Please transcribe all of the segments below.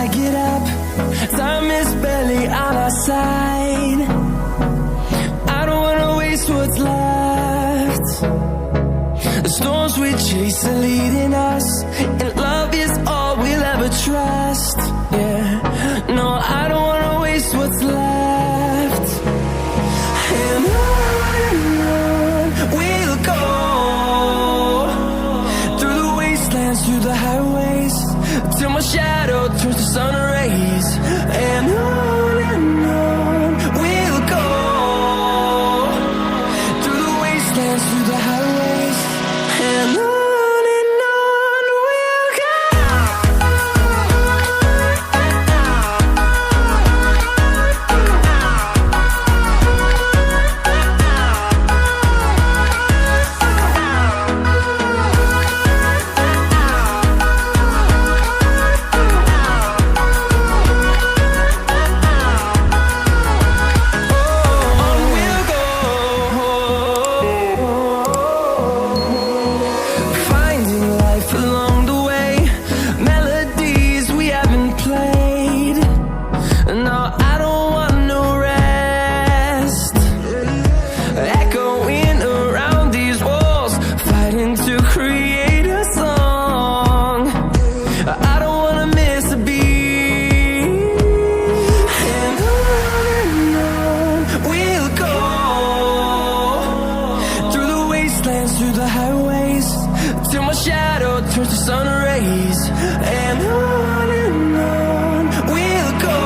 I get up, time is barely on our side. I don't wanna waste what's left. The storms we chase are leading us, and love is all we'll ever trust. Yeah, no, I don't wanna waste what's left. And on we'll go, through the wastelands, through the highways, till my shadow turns to sun rays. And on we'll go, through the wastelands, through the highways, and on we'll go. Through the highways, till my shadow turns to sun rays. And on we'll go,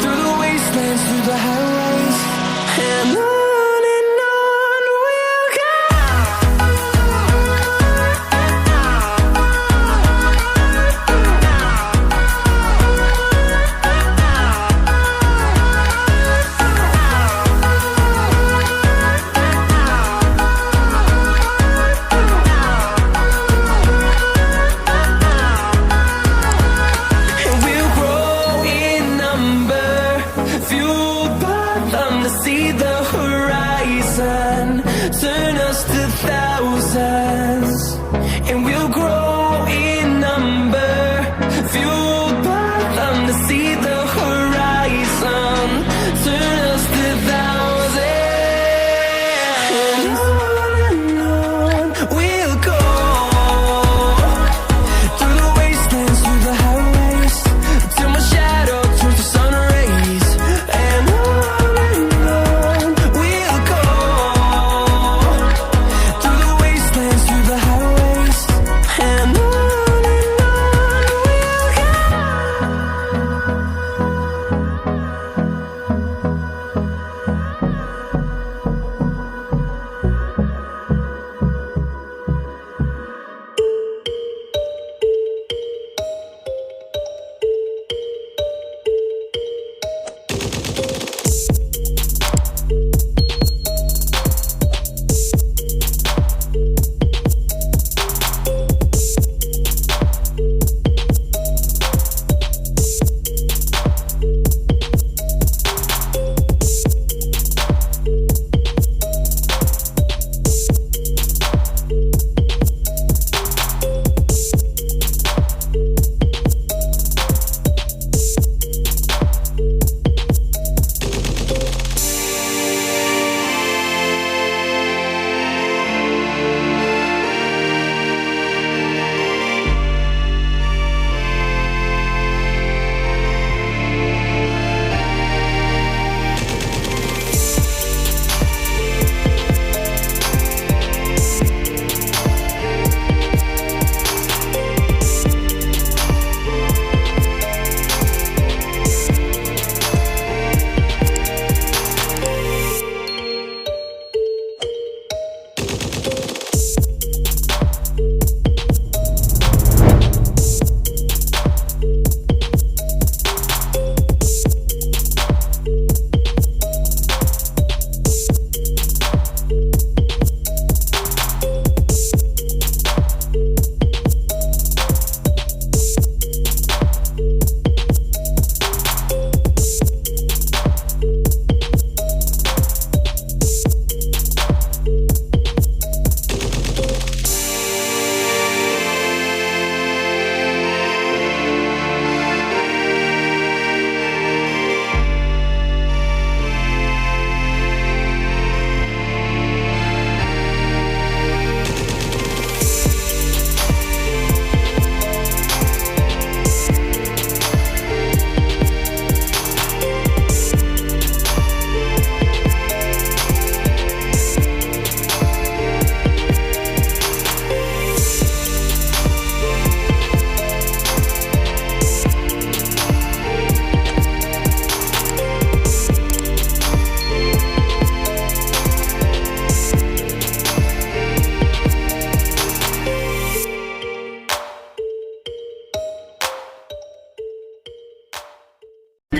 through the wastelands, through the highways, and on we'll go. See the horizon.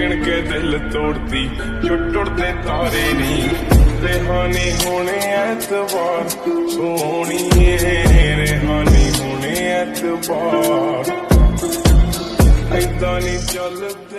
ਗਿਣ ਕੇ ਦਿਲ ਤੋੜਦੀ ਜੋ ਟੁੱਟਦੇ ਤਾਰੇ ਨਹੀਂ ਰਿਹਾਨੀ ਹੋਣੇ ਐਤਵਾਰ ਸੋਹਣੀਏ ਰਿਹਾਨੀ ਹੋਣੇ ਐਤਵਾਰ ਏਦਾਂ ਨਹੀਂ ਚੱਲਦਾ